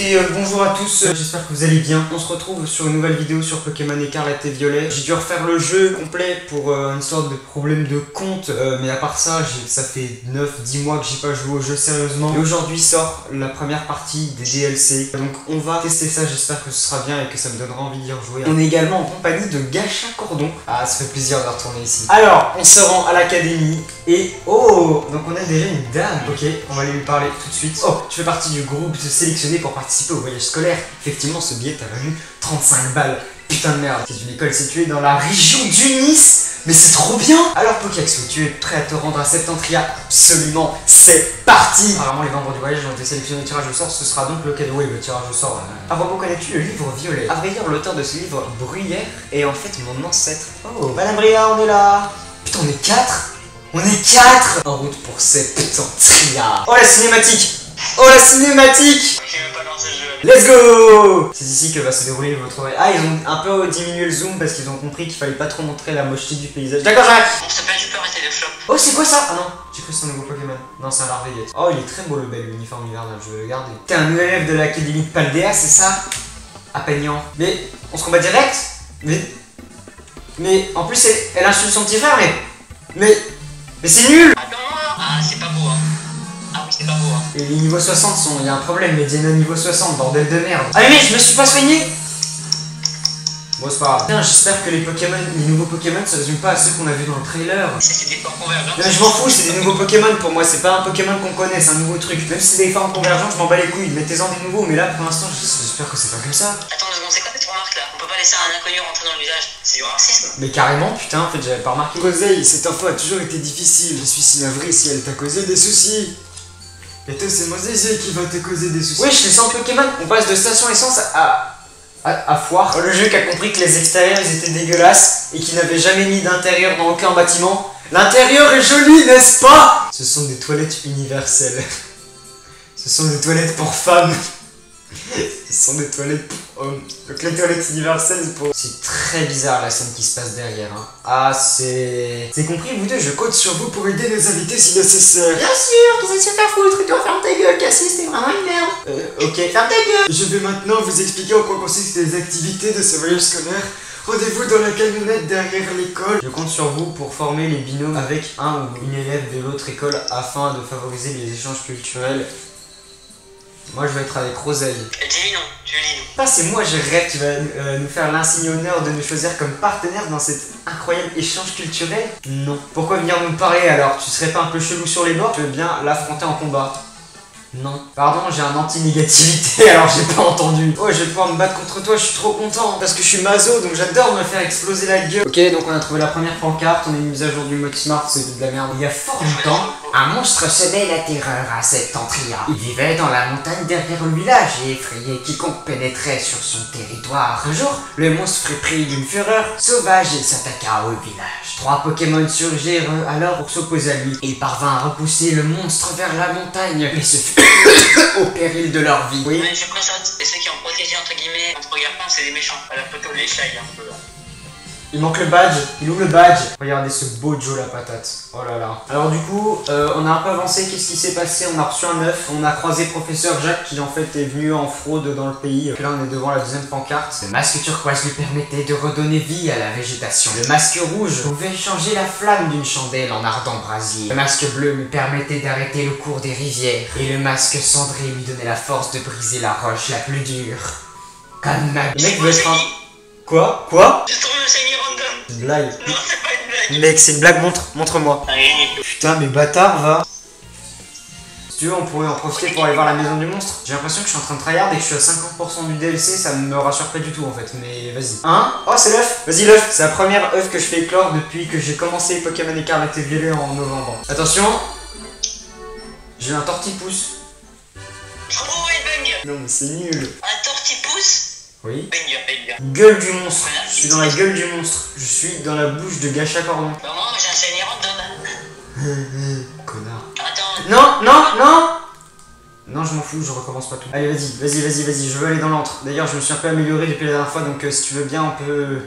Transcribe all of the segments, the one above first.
écoutez, bonjour à tous, j'espère que vous allez bien. On se retrouve sur une nouvelle vidéo sur Pokémon Écarlate et Violet. J'ai dû refaire le jeu complet pour une sorte de problème de compte, mais à part ça, ça fait 9-10 mois que j'ai pas joué au jeu sérieusement. Et aujourd'hui sort la première partie des DLC, donc on va tester ça, j'espère que ce sera bien et que ça me donnera envie d'y rejouer. On est également en compagnie de Gacha Cordon. Ah, ça fait plaisir de retourner ici. Alors, on se rend à l'académie et oh, donc on a déjà une dame. Ok, on va aller lui parler tout de suite. Oh, tu fais partie du groupe sélectionné pour participer au voyage scolaire. Effectivement, ce billet t'a valu 35 balles. Putain de merde. C'est une école située dans la région du Nice. Mais c'est trop bien. Alors Pokéaxo, tu es prêt à te rendre à Septentria? Absolument, c'est parti. Apparemment les membres du voyage ont été sélectionnés au tirage au sort. Ce sera donc le cadeau. Oui, le tirage au sort. À propos, connais-tu le livre Violet? À vrai dire, l'auteur de ce livre, Bruyère, est en fait mon ancêtre. Oh, Madame Bria, on est là. Putain, on est 4. On est 4. En route pour Septentria. Oh la cinématique. Oh la cinématique. J'ai même pas lancé le jeu. Let's go. C'est ici que va se dérouler votre... Ah, ils ont un peu diminué le zoom parce qu'ils ont compris qu'il fallait pas trop montrer la mocheté du paysage. D'accord, j'arrête. On se fait, tu peux arrêter le flop. Oh, c'est quoi ça? Ah non, j'ai cru que c'était un nouveau Pokémon. Non, c'est un Larvégate. Oh, il est très beau le bel uniforme hivernal, je vais le garder. T'es un nouvel élève de l'académie de Paldea, c'est ça? Appeignant. Mais on se combat direct? Mais en plus, elle insulte son petit frère, mais c'est nul. Attends, ah, c'est pas beau, hein. Ah oui, c'est pas beau, hein. Et les niveaux 60 sont... Il y a un problème, Mediana niveau 60, bordel de merde. Ah mais je me suis pas soigné. Bon, c'est pas grave. Putain, j'espère que les nouveaux Pokémon se résument pas à ceux qu'on a vu dans le trailer. C'est des formes convergentes. Mais je m'en fous, c'est des nouveaux Pokémon pour moi, c'est pas un Pokémon qu'on connaît, c'est un nouveau truc. Même si c'est des formes convergentes, je m'en bats les couilles, mettez-en des nouveaux, mais là pour l'instant, j'espère que c'est pas que ça. Attends 2 secondes, c'est quoi cette remarque là? On peut pas laisser un inconnu rentrer dans le village. C'est du racisme. Mais carrément, putain, en fait, j'avais pas remarqué. Roseille, cette info a toujours été difficile. Je suis si navré si elle t'a causé des soucis. Et toi, c'est Mosaisie qui va te causer des soucis. Oui, je les sens Pokémon, on passe de station essence à foire. Le jeu qui a compris que les extérieurs ils étaient dégueulasses et qui n'avait jamais mis d'intérieur dans aucun bâtiment. L'intérieur est joli, n'est-ce pas? Ce sont des toilettes universelles. Ce sont des toilettes pour femmes. Ce sont des toilettes pour hommes. Donc les toilettes universelles pour... C'est très bizarre la scène qui se passe derrière. Hein. Ah, c'est compris, vous deux, je compte sur vous pour aider nos invités si nécessaire. Bien sûr, qu'ils aient se faire foutre, et toi ferme ta gueule, Cassis, t'es vraiment une merde. Ok, ferme ta gueule. Je vais maintenant vous expliquer en quoi consistent les activités de ce voyage scolaire. Rendez-vous dans la camionnette derrière l'école. Je compte sur vous pour former les binômes avec un ou une élève de l'autre école afin de favoriser les échanges culturels. Moi je vais être avec Roseille. Dis non, tu lis nous. Ah, c'est moi, je rêve, tu vas nous faire l'insigne honneur de nous choisir comme partenaire dans cet incroyable échange culturel? Non. Pourquoi venir nous parler alors? Tu serais pas un peu chelou sur les bords? Tu veux bien l'affronter en combat? Non. Pardon, j'ai un anti-négativité alors j'ai pas entendu. Oh, je vais pouvoir me battre contre toi, je suis trop content. Parce que je suis maso, donc j'adore me faire exploser la gueule. Ok, donc on a trouvé la première pancarte, on a une mise à jour du mode smart, c'est de la merde. Il y a fort longtemps, un monstre semait la terreur à Septentria. Il vivait dans la montagne derrière le village et effrayait quiconque pénétrait sur son territoire. Un jour, le monstre fut pris d'une fureur sauvage et s'attaqua au village. 3 Pokémon surgirent alors pour s'opposer à lui. Il parvint à repousser le monstre vers la montagne, mais ce fut au péril de leur vie. Oui. Mais je constate, et ceux qui ont protégé entre guillemets, entre regardant, c'est des méchants. À la photo de l'échelle, un peu là. Il manque le badge. Il est où le badge? Regardez ce beau Joe la patate. Oh là là. Alors du coup, on a un peu avancé. Qu'est-ce qui s'est passé? On a reçu un œuf. On a croisé professeur Jacques qui en fait est venu en fraude dans le pays. Puis là on est devant la deuxième pancarte. Le masque turquoise lui permettait de redonner vie à la végétation. Le masque rouge pouvait changer la flamme d'une chandelle en ardent brasier. Le masque bleu lui permettait d'arrêter le cours des rivières. Et le masque cendré lui donnait la force de briser la roche la plus dure. Comme ma... Le mec veut être un... Quoi? J'ai trouvé un shiny random. C'est une blague. Non, c'est pas une blague. Mec, c'est une blague, montre-moi. Allez. Putain, mais bâtard, va. Si tu veux, on pourrait en profiter pour aller voir la maison du monstre. J'ai l'impression que je suis en train de tryhard et que je suis à 50% du DLC, ça me rassure pas du tout en fait, mais vas-y. Hein? Oh, c'est l'œuf. Vas-y, l'œuf. C'est la première œuf que je fais éclore depuis que j'ai commencé Pokémon Écarlate et Violet en novembre. Attention. J'ai un tortipousse. Oh, et bang. Non, mais c'est nul. Un tortipousse. Oui. Banger. Gueule du monstre. Je suis dans la gueule du monstre. Je suis dans la bouche de Gacha Cordon. Bah moi, j'ai un shiny random. Connard. Attends. Non, je m'en fous, je recommence pas tout. Allez, vas-y, je veux aller dans l'antre. D'ailleurs, je me suis un peu amélioré depuis la dernière fois, donc si tu veux bien, on peut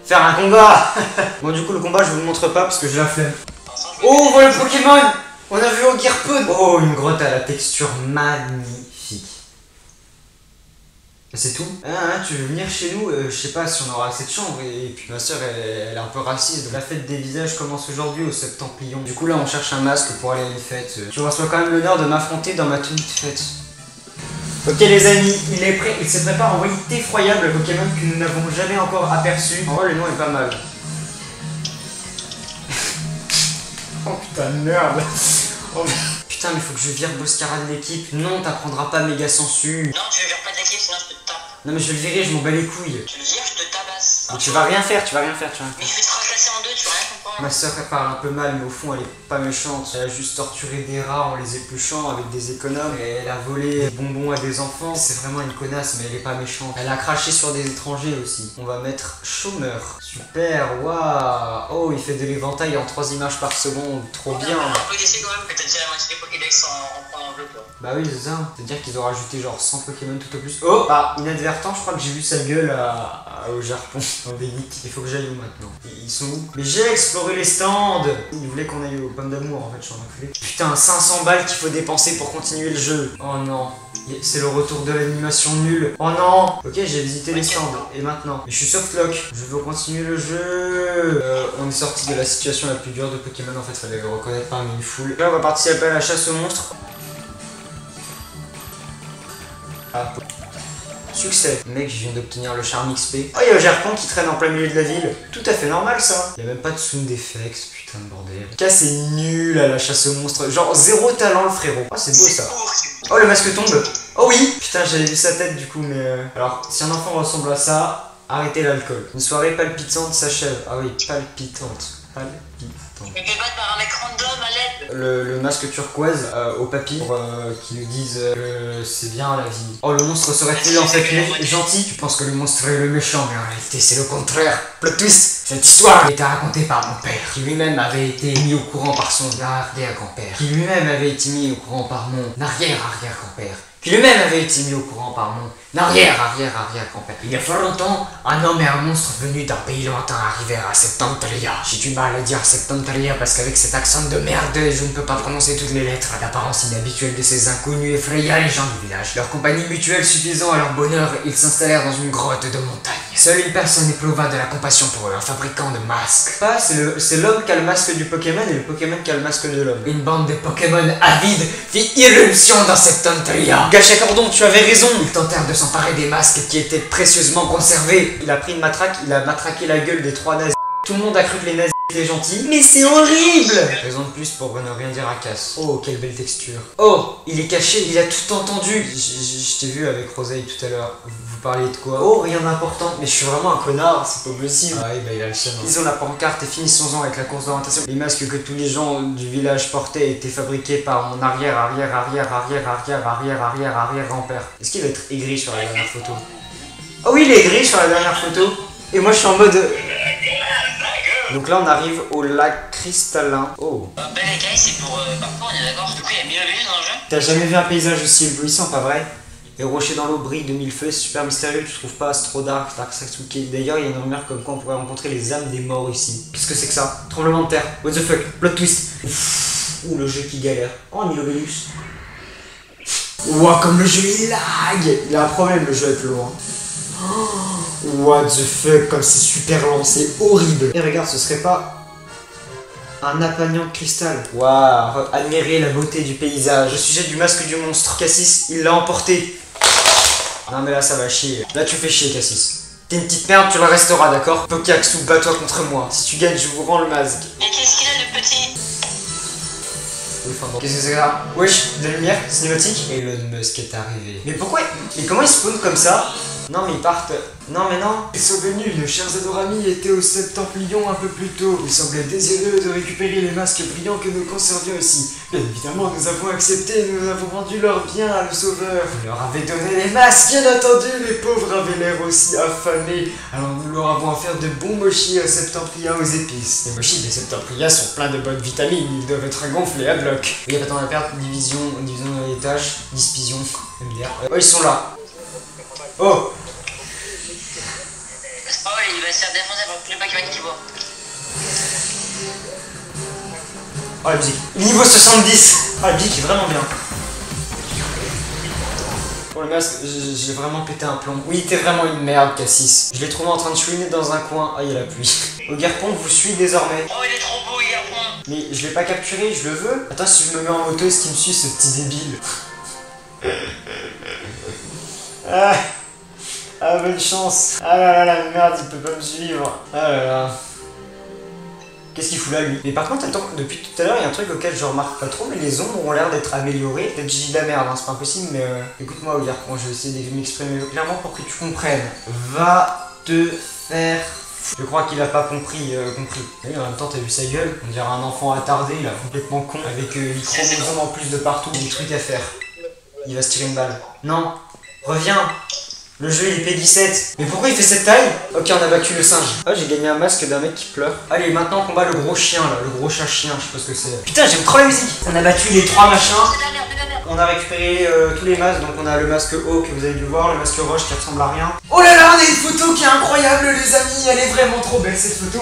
faire un combat. Bon, du coup, le combat, je vous le montre pas parce que j'ai la flemme. Oh, voilà le Pokémon. On a vu Ogerpon. Oh, une grotte à la texture magnifique. C'est tout. Tu veux venir chez nous? Je sais pas si on aura assez de chambres. Et puis ma soeur, elle est un peu raciste. Donc la fête des visages commence aujourd'hui au Septemplion. Du coup là, on cherche un masque pour aller à une fête. Tu reçois quand même l'honneur de m'affronter dans ma tenue de fête. Ok les amis, il est prêt. Il se prépare à envoyer d'effroyables Pokémon que nous n'avons jamais encore aperçus. En vrai, le nom est pas mal. Oh putain, merde. Oh, putain, mais faut que je vire Boscara de l'équipe. Non, t'apprendras pas méga sensu. Non, tu ne vires pas de l'équipe, sinon je te tape. Non, mais je vais le virer, je m'en bats les couilles. Tu le vires, je te tabasse. Mais tu vas rien faire, tu vas rien faire. Mais je vais te fracasser en deux, tu vas rien comprendre. Ma soeur, elle parle un peu mal, mais au fond, elle est pas méchante. Elle a juste torturé des rats en les épluchant avec des économes. Et elle a volé des bonbons à des enfants. C'est vraiment une connasse, mais elle est pas méchante. Elle a craché sur des étrangers aussi. On va mettre chômeur. Super, waouh. Oh, il fait de l'éventail en 3 images par seconde. Trop bien. On peut essayer quand même que t'as déjà la moitié des Pokédex en prenant bleu, toi. Bah oui, c'est ça. C'est-à-dire qu'ils ont rajouté genre 100 Pokémon tout au plus. Oh, ah, inadvertent, je crois que j'ai vu sa gueule au Jarpon. Dans des nids. Il faut que j'aille où maintenant? Ils sont où? Mais j'ai exploré les stands. Ils voulaient qu'on aille aux pommes d'amour en fait, je suis en enculé. Putain, 500 balles qu'il faut dépenser pour continuer le jeu. Oh non. C'est le retour de l'animation nulle. Oh non. Ok, j'ai visité les stands. Et maintenant? Mais je suis softlock. Je veux continuer le jeu. On est sorti de la situation la plus dure de Pokémon en fait. Fallait le reconnaître parmi une foule. Là, on va participer à la chasse aux monstres. Ah. Succès. Mec, je viens d'obtenir le charme XP. Oh, il y a Jarpon qui traîne en plein milieu de la ville. Tout à fait normal ça. Il y a même pas de sound effects, putain de bordel. Cas, c'est nul à la chasse aux monstres. Genre zéro talent le frérot. Oh, c'est beau ça. Oh, le masque tombe. Oh oui. Putain, j'avais vu sa tête du coup, mais alors, si un enfant ressemble à ça, arrêtez l'alcool. Une soirée palpitante s'achève. Ah oui, palpitante. Je me fais battre par un mec random à l'aide. Le masque turquoise au papy pour qui nous disent que c'est bien la vie. Oh, le monstre serait-il en fait gentil? Tu penses que le monstre est le méchant, mais en réalité c'est le contraire. Plot twist. Cette histoire a été racontée par mon père, qui lui-même avait été mis au courant par son arrière-grand-père, qui lui-même avait été mis au courant par mon arrière-arrière-grand-père, qui lui-même avait été mis au courant par mon arrière-arrière-arrière-grand-père. Il y a fort longtemps, un homme et un monstre venus d'un pays lointain arrivèrent à Septentria. J'ai du mal à dire Septentria parce qu'avec cet accent de merde, je ne peux pas prononcer toutes les lettres. L'apparence inhabituelle de ces inconnus effraya les gens du village. Leur compagnie mutuelle suffisant à leur bonheur, ils s'installèrent dans une grotte de montagne. Seule une personne éprouva de la compassion pour eux, un fabricant de masques. Pas, c'est l'homme qui a le masque du Pokémon et le Pokémon qui a le masque de l'homme. Une bande de Pokémon avides fit irruption dans Septentria. Gachacordon, tu avais raison. Ils tentèrent de s'emparer des masques qui étaient précieusement conservés. Il a pris une matraque, il a matraqué la gueule des 3 nazis. Tout le monde a cru que les nazis étaient gentils. Mais c'est horrible! Raison de plus pour ne rien dire à Cass. Oh, quelle belle texture. Oh, il est caché, il a tout entendu. Je t'ai vu avec Roseille tout à l'heure. Vous parliez de quoi? Oh, rien d'important. Mais je suis vraiment un connard, c'est pas possible. Ah oui, bah il a le seum. Ils ont la pancarte et finissons-en avec la course d'orientation. Les masques que tous les gens du village portaient étaient fabriqués par mon arrière-arrière-arrière-arrière-arrière-arrière-arrière-grand-père. Est-ce qu'il va être aigri sur la dernière photo? Oh oui, il est aigri sur la dernière photo. Et moi je suis en mode... Donc là on arrive au lac cristallin. Oh. Ben les gars, c'est pour parfois, on est d'accord. Du coup, il y a 1000 vues dans le jeu. T'as jamais vu un paysage aussi éblouissant, pas vrai? Les rochers dans l'eau brillent de mille feux, c'est super mystérieux, tu trouves pas? C'est trop dark, Satsuki. D'ailleurs, il y a une rumeur comme quoi on pourrait rencontrer les âmes des morts ici. Qu'est-ce que c'est que ça? Tremblement de terre. What the fuck? Plot twist. Ouh, le jeu qui galère. Oh, Nilovelus. Ouah, comme le jeu il lag. Il a un problème le jeu avec le loin. What the fuck, comme c'est super lent, c'est horrible. Et regarde, ce serait pas un appagnon de cristal. Waouh, admirez la beauté du paysage. Au sujet du masque du monstre, Cassis, il l'a emporté. Non mais là ça va chier. Là tu fais chier Cassis. T'es une petite merde, tu le resteras, d'accord? Pokéaxou, bats-toi contre moi. Si tu gagnes, je vous rends le masque. Mais qu'est-ce qu'il a le petit? Qu'est-ce que c'est ça? Wesh, de la lumière, cinématique. Elon Musk est arrivé. Mais pourquoi? Mais comment ils spawnent comme ça? Non mais ils partent... Non mais non. Ils sont venus, nos chers adoramis étaient au Septemplion un peu plus tôt. Ils semblaient désireux de récupérer les masques brillants que nous conservions ici. Bien évidemment, nous avons accepté et nous avons rendu leur bien à le sauveur. Vous leur avez donné les masques, bien entendu, les pauvres avaient l'air aussi affamés. Alors nous leur avons offert de bons mochis Septempria aux épices. Les mochis des Septempria sont pleins de bonnes vitamines, ils doivent être gonflés à bloc. Il y a pas tant à perdre, division dans les tâches, dispision, MDR. Oh, ils sont là. Oh! Oh, il va se faire défoncer par tous les Pokémon qu'il voit. Oh la musique. Niveau 70. Ah la musique est vraiment bien. Pour le masque, j'ai vraiment pété un plomb. Oui, t'es vraiment une merde, Cassis. Je l'ai trouvé en train de chouiner dans un coin. Ah, il y a la pluie. Ogerpon vous suit désormais. Oh, il est trop beau, Ogerpon. Mais je l'ai pas capturé, je le veux. Attends, si je me mets en moto, est-ce qu'il me suit, ce petit débile? Ah, bonne chance. Ah là là, la merde, il peut pas me suivre. Ah là là. Qu'est-ce qu'il fout là, lui? Mais par contre, attends, depuis tout à l'heure, il y a un truc auquel je remarque pas trop, mais les ombres ont l'air d'être améliorées. Peut-être que j'ai dit de la merde, hein, c'est pas impossible, mais écoute-moi, Ogerpon, je vais essayer de m'exprimer clairement pour que tu comprennes. Va te faire... Je crois qu'il a pas compris. Et en même temps, t'as vu sa gueule? On dirait un enfant attardé, là, complètement con, avec les chromosomes en plus de partout, des trucs à faire. Il va se tirer une balle. Non, reviens. Le jeu il est P17. Mais pourquoi il fait cette taille? Ok, on a battu le singe. Ah, j'ai gagné un masque d'un mec qui pleure. Allez, maintenant on combat le gros chien là, le gros chat-chien, je sais pas ce que c'est. Putain, j'aime trop la musique. On a battu les 3 machins. On a récupéré tous les masques, donc on a le masque haut que vous avez dû voir, le masque roche qui ressemble à rien. Oh là là, on a une photo qui est incroyable les amis, elle est vraiment trop belle cette photo.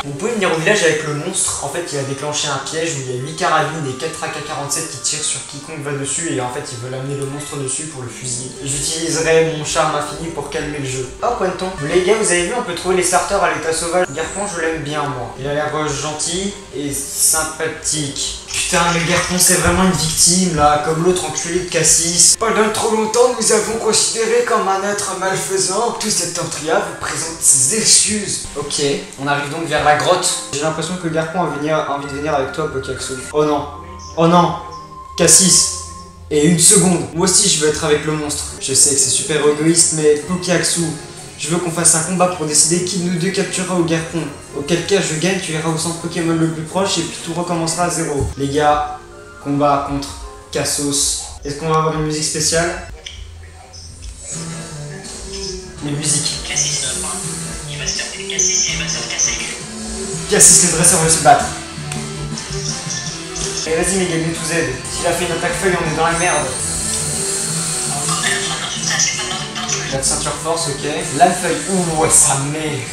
Vous pouvez venir au village avec le monstre. En fait, il a déclenché un piège où il y a 8 carabines et 4 AK-47 qui tirent sur quiconque va dessus. Et en fait, il veut amener le monstre dessus pour le fusiller. J'utiliserai mon charme infini pour calmer le jeu. Oh, Quenton. Les gars, vous avez vu, on peut trouver les starters à l'état sauvage. Garpon, je l'aime bien, moi. Il a l'air gentil et sympathique. Putain, le Garpon, c'est vraiment une victime, là, comme l'autre enculé de Cassis. Pendant trop longtemps, nous avons considéré comme un être malfaisant. Tout Septentria vous présente ses excuses. Ok, on arrive donc vers la grotte. J'ai l'impression que Garpon a envie de venir avec toi, Pokéaxo. Oh non. Oh non. Cassis. Et une seconde. Moi aussi, je veux être avec le monstre. Je sais que c'est super égoïste, mais Pokéaxo, je veux qu'on fasse un combat pour décider qui de nous deux capturera Ogerpon. Auquel cas je gagne, tu iras au centre Pokémon le plus proche et puis tout recommencera à zéro. Les gars, combat contre Cassos. Est-ce qu'on va avoir une musique spéciale? Une musique. Cassis, il va se faire Cassis et il va se faire casser. Cassis, le dresseur veut se battre. Allez, vas-y, Miguel, nous tous aide. S'il a fait une attaque feuille, on est dans la merde. La ceinture force, ok. La feuille, ouh, ouais, sa mère.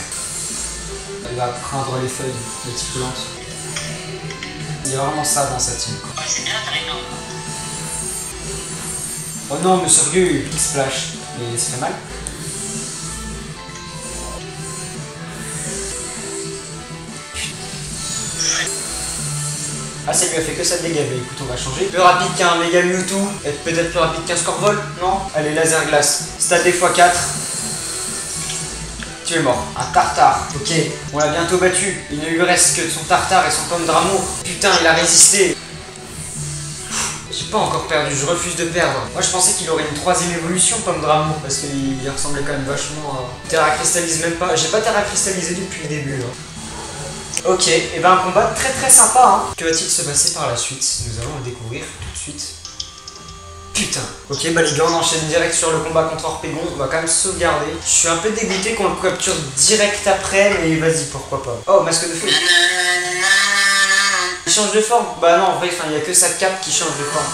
Elle va prendre les feuilles, les petites plantes. Il y a vraiment ça dans sa team. Ouais, c'est bien, t'as énorme. Oh non, mais sérieux, il splash. Mais ça fait mal. Ah, ça lui a fait que ça de dégâts. Écoute, on va changer. Plus rapide qu'un méga Mewtwo. Et peut-être plus rapide qu'un Scorvol. Non. Allez, laser glace. Stat x4. Tu es mort. Un tartare. Ok. On l'a bientôt battu. Il ne lui reste que son tartare et son pomme d'amour. Putain, il a résisté. J'ai pas encore perdu. Je refuse de perdre. Moi, je pensais qu'il aurait une 3ème évolution, pomme d'amour. Parce qu'il ressemblait quand même vachement à... Terra cristallise même pas. J'ai pas Terra cristallisé depuis le début. Hein. Ok, et ben un combat très sympa, hein. Que va-t-il se passer par la suite? Nous allons le découvrir tout de suite. Putain. Ok, bah les gars, on enchaîne direct sur le combat contre Orpegon. On va quand même sauvegarder. Je suis un peu dégoûté qu'on le capture direct après, mais vas-y, pourquoi pas. Oh, masque de feu. Il change de forme? Bah non, en vrai, il n'y a que sa cape qui change de forme.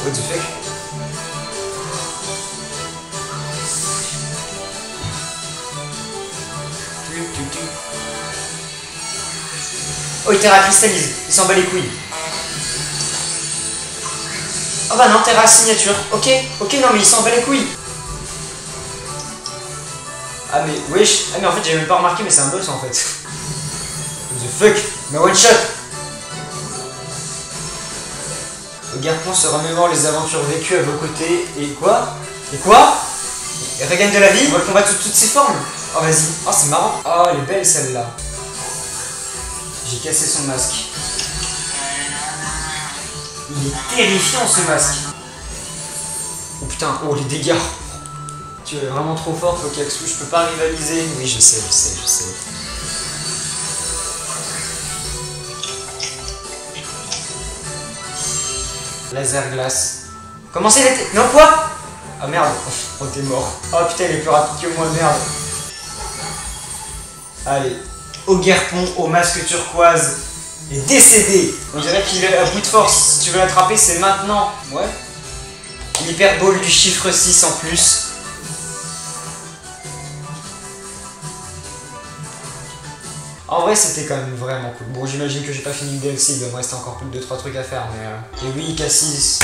What the fuck? Oh, il Terra cristallise, il s'en bat les couilles. Oh bah non, Terra signature. Ok, non mais il s'en bat les couilles. Ah mais wesh. Ah mais en fait j'avais même pas remarqué, mais c'est un boss en fait. What the fuck? Mais one shot. Ogerpon se remémore les aventures vécues à vos côtés. Et quoi? Et regagne de la vie. On va le combattre sous toutes ses formes. Oh vas-y. Oh c'est marrant. Oh elle est belle celle-là. J'ai cassé son masque. Il est terrifiant ce masque. Oh putain, oh les dégâts. Tu es vraiment trop fort, Pokéaxo, je peux pas rivaliser. Oui, je sais. Laser glace. Comment c'est l'été? Non quoi? Ah merde. Oh t'es mort. Oh putain, il est plus rapide que moi, merde. Allez. Ogerpon au masque turquoise est décédé. On dirait qu'il est à bout de force. Si tu veux l'attraper, c'est maintenant. Ouais. L'hyperbole du chiffre 6 en plus. En vrai, c'était quand même vraiment cool. Bon, j'imagine que j'ai pas fini le DLC, il doit me rester encore plus de 2-3 trucs à faire, mais... Et oui, Cassis,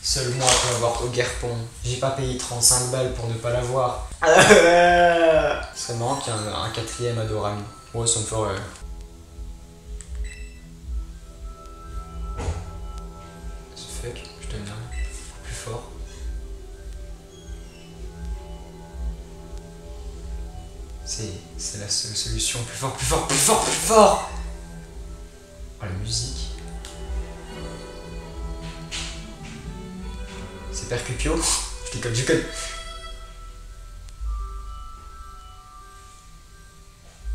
seul moi pour avoir Ogerpon. J'ai pas payé 35 balles pour ne pas l'avoir. Ce serait marrant qu'il y ait un quatrième Adorami. Ouais, ça me ferait... Fuck, je te mets plus fort. C'est la seule solution. Plus fort, plus fort, plus fort, plus fort. Oh, la musique. C'est Percupio. Je déconne, je déconne.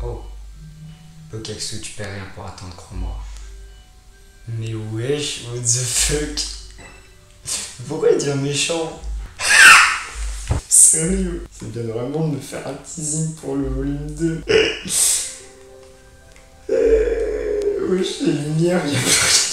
Oh. Pokaxu, tu perds rien pour attendre, crois-moi. Mais wesh, what the fuck? Pourquoi il devient méchant? Sérieux? C'est bien vraiment de me faire un teasing pour le volume 2. Wesh, les lumières, il y a plus rien.